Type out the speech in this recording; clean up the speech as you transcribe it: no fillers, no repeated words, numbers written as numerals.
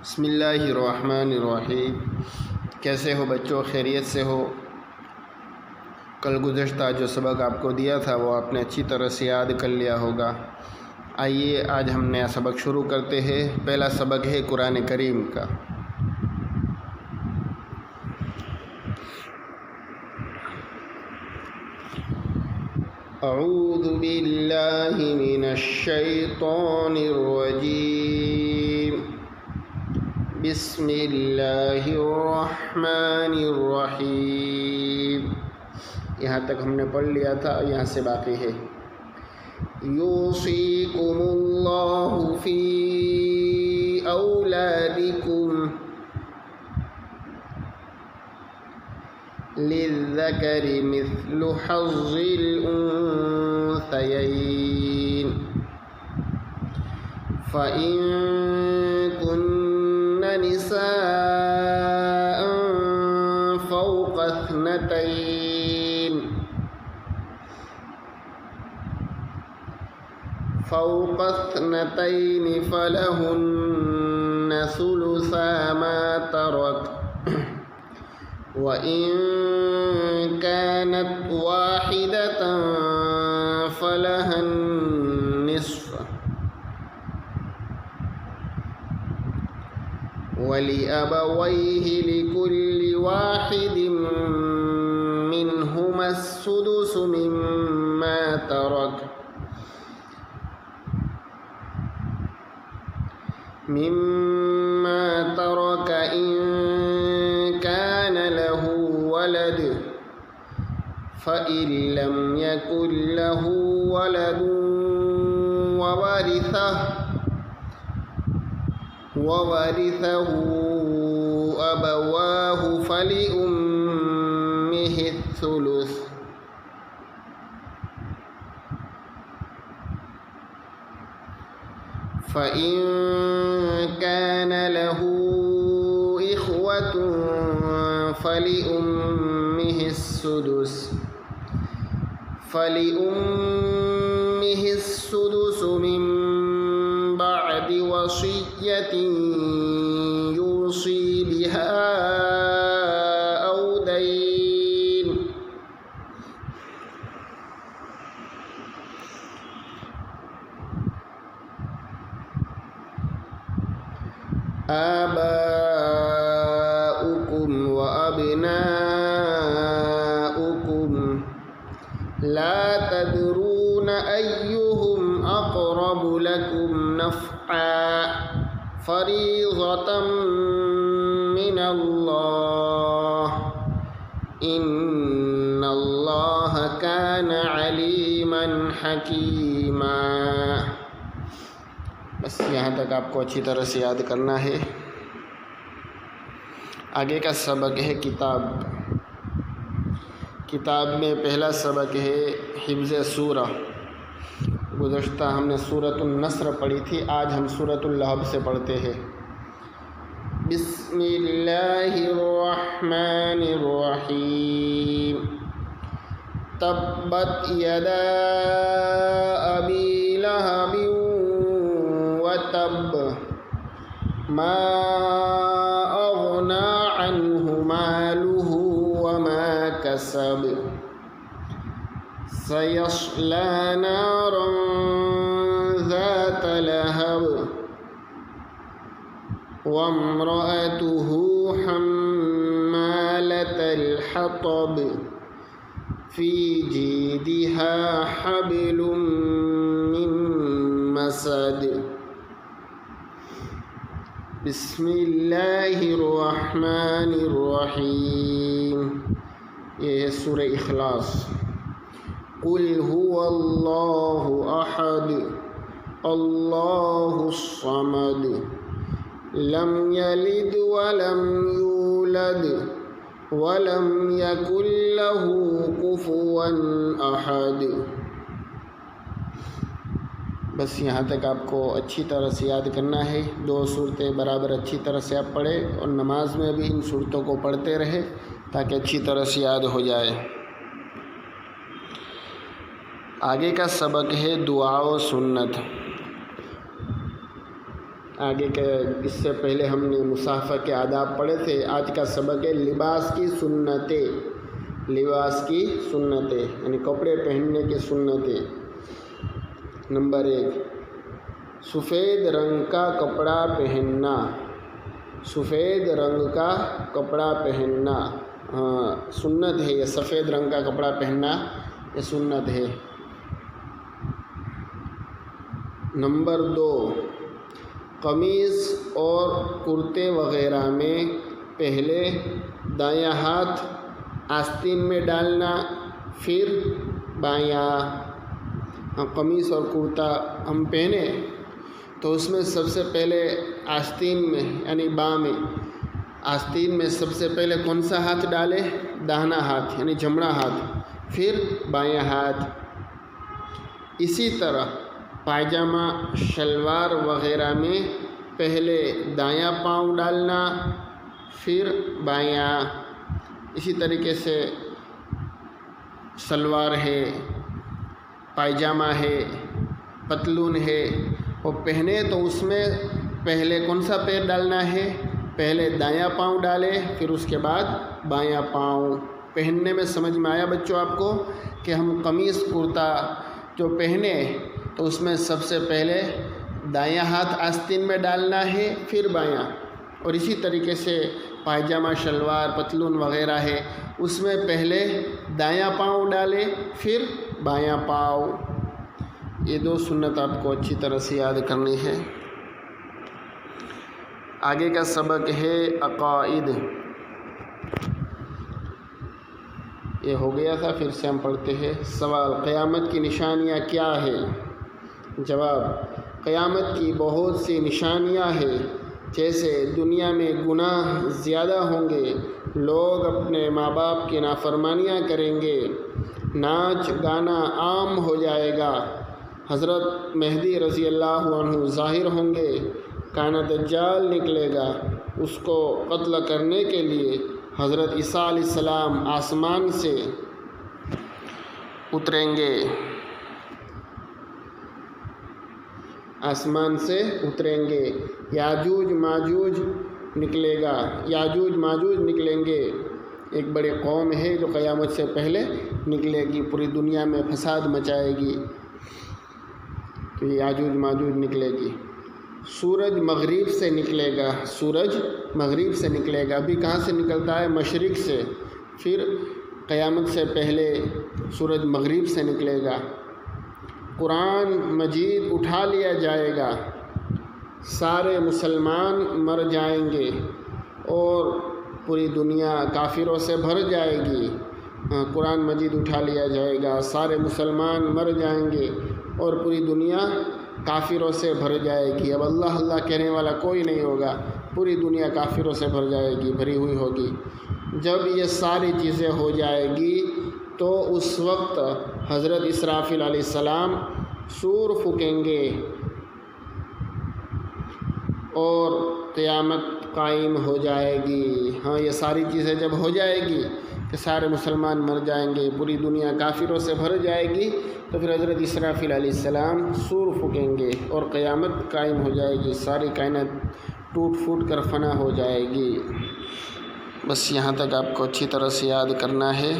بسم اللہ الرحمن الرحیم۔ کیسے ہو بچوں؟ خیریت سے ہو؟ کل گزشتہ جو سبق آپ کو دیا تھا وہ آپ نے اچھی طرح سے یاد کر لیا ہوگا۔ آئیے آج ہم نیا سبق شروع کرتے ہیں۔ پہلا سبق ہے قرآن کریم کا۔ اعوذ باللہ من الشیطان الرجیم، بسم اللہ الرحمن الرحیم۔ یہاں تک ہم نے پڑھ لیا تھا، یہاں سے باقی ہے۔ یوصیکم اللہ فی اولادکم للذکر مثل حظ الانثیین، فإن كن نساء فوق اثنتين فلهن ثلثا ما ترك، وإن كانت واحدة فلها النصف، ولأبويه لكل واحد منهما السدس مما ترك إن كان له ولد، فإن لم يكن له ولد وورثه أبواه فلأمه الثلث، فإن كان له إخوة فلأمه السدس من بعد وصية يوصي بها أو دين، آباؤكم وأبناؤكم لا تدرون أيهم أقرب لكم نفعا فريضة من الله، إن الله كان عليما حكيما۔ بس یہاں تک آپ کو اچھی طرح سے یاد کرنا ہے۔ آگے کا سبق ہے کتاب میں پہلا سبق ہے حفظ سورہ۔ گزشتہ ہم نے سورۃ النصر پڑھی تھی، آج ہم سورۃ اللہب سے پڑھتے ہیں۔ بسم اللہ الرحمن الرحیم۔ تبت یدا ابی لہب وتب، ما اغنى عنہ مالہ وما کسب، سيصلى نارا ذات لهب، وامرأته حمالة الحطب، في جيدها حبل من مسد۔ بسم اللہ الرحمن الرحیم۔ یہ ہے سورہ اخلاص۔ قل هو اللہ احد اللہ الصمد لم یلد ولم یولد ولم یکن له کفوا احد۔ بس یہاں تک آپ کو اچھی طرح سے یاد کرنا ہے۔ 2 صورتیں برابر اچھی طرح سے آپ پڑھیں اور نماز میں بھی ان صورتوں کو پڑھتے رہے تاکہ اچھی طرح سے یاد ہو جائے۔ آگے کا سبق ہے دعا و سنت۔ آگے کے اس سے پہلے ہم نے مصافحہ کے آداب پڑھے تھے. آج کا سبق ہے لباس کی سنتیں. لباس کی سنتیں یعنی کپڑے پہننے کی سنتیں. نمبر 1، سفید رنگ کا کپڑا پہننا. سفید رنگ کا کپڑا پہننا سنت ہے. یہ سفید رنگ کا کپڑا پہننا یہ سنت ہے. نمبر 2، قمیص اور کرتے وغیرہ میں پہلے دایاں ہاتھ آستین میں ڈالنا پھر بایاں. قمیص اور کرتا ہم پہنے تو اس میں سب سے پہلے آستین میں یعنی باں میں، آستین میں سب سے پہلے کون سا ہاتھ ڈالے؟ داہنا ہاتھ یعنی جمڑا ہاتھ، پھر بایاں ہاتھ. اسی طرح پائجامہ شلوار وغیرہ میں پہلے دایاں پاؤں ڈالنا پھر بایاں. اسی طریقے سے شلوار ہے، پائجامہ ہے، پتلون ہے، وہ پہنے تو اس میں پہلے کون سا پیر ڈالنا ہے؟ پہلے دایاں پاؤں ڈالے پھر اس کے بعد بایاں پاؤں. پہننے میں سمجھ میں آیا بچوں آپ کو کہ ہم قمیص کرتا جو پہنے تو اس میں سب سے پہلے دایاں ہاتھ آستین میں ڈالنا ہے پھر بایاں. اور اسی طریقے سے پائجامہ شلوار پتلون وغیرہ ہے اس میں پہلے دایاں پاؤں ڈالے پھر بایاں پاؤں. یہ 2 سنت آپ کو اچھی طرح سے یاد کرنی ہے. آگے کا سبق ہے عقائد. یہ ہو گیا تھا، پھر سے ہم پڑھتے ہیں. سوال، قیامت کی نشانیاں کیا ہے؟ جواب، قیامت کی بہت سی نشانیاں ہیں. جیسے دنیا میں گناہ زیادہ ہوں گے، لوگ اپنے ماں باپ کی نافرمانیاں کریں گے، ناچ گانا عام ہو جائے گا، حضرت مہدی رضی اللہ عنہ ظاہر ہوں گے، کانا دجال نکلے گا، اس کو قتل کرنے کے لیے حضرت عیسیٰ علیہ السلام آسمان سے اتریں گے. آسمان سے اتریں گے. یاجوج ماجوج نکلے گا، یاجوج ماجوج نکلیں گے. ایک بڑی قوم ہے جو قیامت سے پہلے نکلے گی، پوری دنیا میں فساد مچائے گی، تو یاجوج ماجوج نکلے گی. سورج مغرب سے نکلے گا. سورج مغرب سے نکلے گا. ابھی کہاں سے نکلتا ہے؟ مشرق سے. پھر قیامت سے پہلے سورج مغرب سے نکلے گا. قرآن مجید اٹھا لیا جائے گا، سارے مسلمان مر جائیں گے اور پوری دنیا کافروں سے بھر جائے گی. قرآن مجید اٹھا لیا جائے گا، سارے مسلمان مر جائیں گے اور پوری دنیا کافروں سے بھر جائے گی. اب اللہ اللہ کہنے والا کوئی نہیں ہوگا، پوری دنیا کافروں سے بھر جائے گی، بھری ہوئی ہوگی. جب یہ ساری چیزیں ہو جائے گی تو اس وقت حضرت اسرافیل علیہ السلام سور پھونکیں گے اور قیامت قائم ہو جائے گی. یہ ساری چیزیں جب ہو جائے گی کہ سارے مسلمان مر جائیں گے، پوری دنیا کافروں سے بھر جائے گی، تو پھر حضرت اسرافیل علیہ السلام سور پھونکیں گے اور قیامت قائم ہو جائے گی. ساری کائنات ٹوٹ پھوٹ کر فنا ہو جائے گی. بس یہاں تک آپ کو اچھی طرح سے یاد کرنا ہے.